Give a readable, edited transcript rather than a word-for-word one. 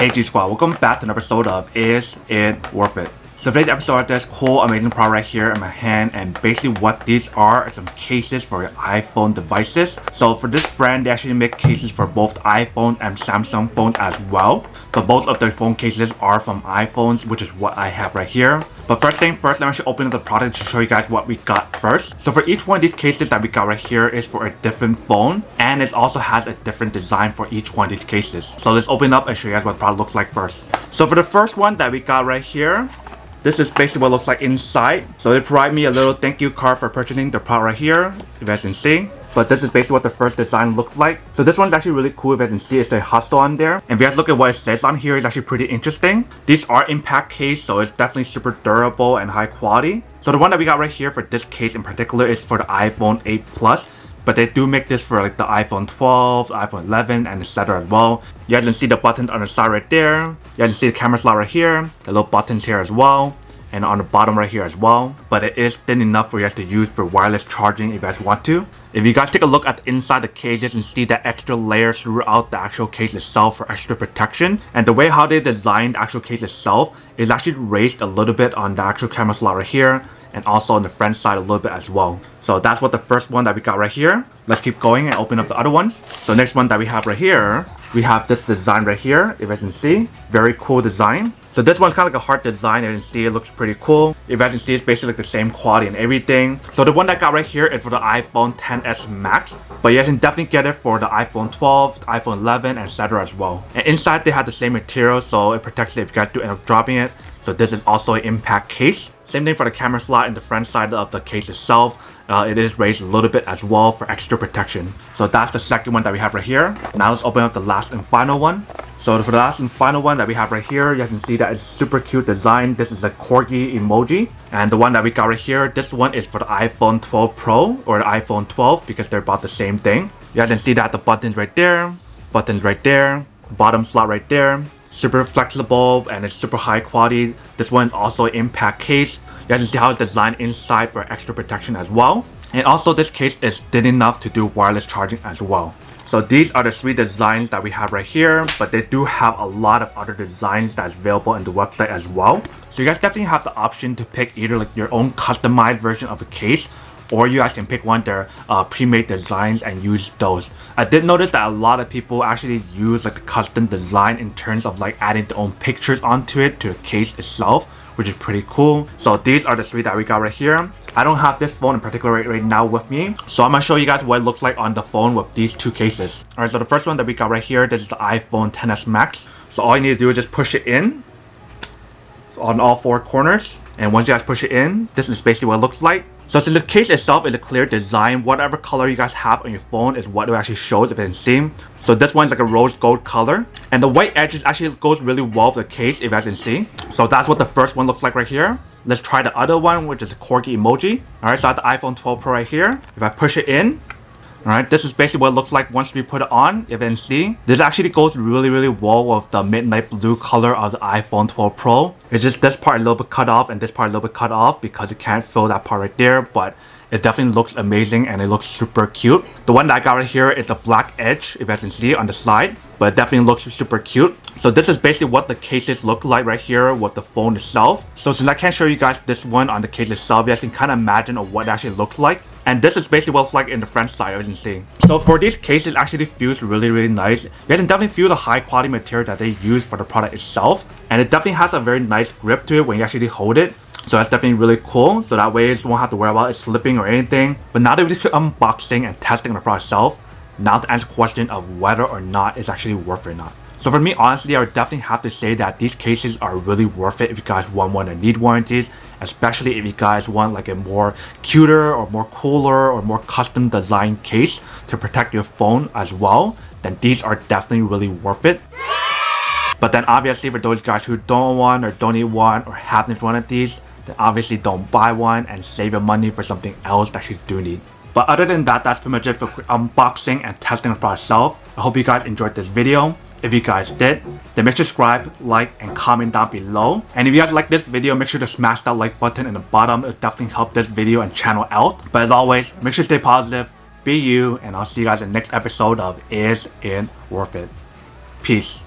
Hey G Squad, welcome back to an episode of Is It Worth It? So today's episode of this cool amazing product right here in my hand, and basically what these are some cases for your iPhone devices. So for this brand, they actually make cases for both iPhone and Samsung phones as well. But both of their phone cases are from iPhones, which is what I have right here. But first thing first, let me actually open up the product to show you guys what we got first. So for each one of these cases that we got right here is for a different phone, and it also has a different design for each one of these cases. So let's open up and show you guys what the product looks like first. So for the first one that we got right here, this is basically what it looks like inside. So they provide me a little thank you card for purchasing the product right here, if you guys can see. But this is basically what the first design looks like. So this one's actually really cool. If you guys can see, it's a hustle on there. And if you guys look at what it says on here, it's actually pretty interesting. These are impact case, so it's definitely super durable and high quality. So the one that we got right here for this case in particular is for the iPhone 8 Plus. But they do make this for like the iPhone 12, iPhone 11, and etc. as well. You guys can see the buttons on the side right there. You guys can see the camera slot right here. The little buttons here as well. And on the bottom right here as well. But it is thin enough for you guys to use for wireless charging if you guys want to. If you guys take a look at the inside the case, you can see that extra layers throughout the actual case itself for extra protection. And the way how they designed the actual case itself is actually raised a little bit on the actual camera slot right here. And also on the front side a little bit as well. So that's what the first one that we got right here. Let's keep going and open up the other ones. So next one that we have right here, we have this design right here, if you guys can see. Very cool design. So this one's kind of like a heart design. You can see it looks pretty cool. If you guys can see, it's basically like the same quality and everything. So the one that I got right here is for the iPhone XS Max. But you guys can definitely get it for the iPhone 12, iPhone 11, etc. as well. And inside they have the same material, so it protects it if you guys do end up dropping it. So this is also an impact case. Same thing for the camera slot in the front side of the case itself. It is raised a little bit as well for extra protection. So that's the second one that we have right here. Now let's open up the last and final one. So for the last and final one that we have right here, you guys can see that it's super cute design. This is a corgi emoji. And the one that we got right here, this one is for the iPhone 12 Pro or the iPhone 12 because they're about the same thing. You guys can see that the buttons right there, bottom slot right there. Super flexible and it's super high quality. This one is also an impact case. You guys can see how it's designed inside for extra protection as well. And also this case is thin enough to do wireless charging as well. So these are the three designs that we have right here, but they do have a lot of other designs that's available in the website as well. So you guys definitely have the option to pick either like your own customized version of a case, or you guys can pick one of their pre-made designs and use those. I did notice that a lot of people actually use like the custom design in terms of like adding their own pictures onto it to the case itself, which is pretty cool. So these are the three that we got right here. I don't have this phone in particular right now with me, so I'm gonna show you guys what it looks like on the phone with these two cases. Alright, so the first one that we got right here, this is the iPhone XS Max. So all you need to do is just push it in on all four corners, and once you guys push it in, this is basically what it looks like. So since the case itself is a clear design, whatever color you guys have on your phone is what it actually shows if you can see. So this one's like a rose gold color. And the white edges actually goes really well with the case if you guys can see. So that's what the first one looks like right here. Let's try the other one, which is a corgi emoji. Alright, so I have the iPhone 12 Pro right here. If I push it in, alright, this is basically what it looks like once we put it on. If you can see, this actually goes really well with the midnight blue color of the iPhone 12 Pro. It's just this part a little bit cut off and this part a little bit cut off because you can't fill that part right there, but it definitely looks amazing and it looks super cute. The one that I got right here is a black edge, if you guys can see on the side, but it definitely looks super cute. So this is basically what the cases look like right here with the phone itself. So since I can't show you guys this one on the case itself, you guys can kind of imagine of what it actually looks like. And this is basically what it's like in the front side, as you can see. So for these cases, it actually feels really nice. You guys can definitely feel the high quality material that they use for the product itself. And it definitely has a very nice grip to it when you actually hold it. So that's definitely really cool. So that way you won't have to worry about it slipping or anything. But now that we did unboxing and testing the product itself, now to answer the question of whether or not it's actually worth it or not. So for me, honestly, I would definitely have to say that these cases are really worth it if you guys want one and need warranties. Especially if you guys want like a more cuter or more cooler or more custom design case to protect your phone as well, then these are definitely really worth it. But then obviously for those guys who don't want or don't need one or haven't one of these, then obviously don't buy one and save your money for something else that you do need. But other than that, that's pretty much it for quick unboxing and testing the product itself. I hope you guys enjoyed this video. If you guys did, then make sure to subscribe, like, and comment down below. And if you guys like this video, make sure to smash that like button in the bottom. It'll definitely help this video and channel out. But as always, make sure to stay positive, be you, and I'll see you guys in the next episode of Is It Worth It? Peace.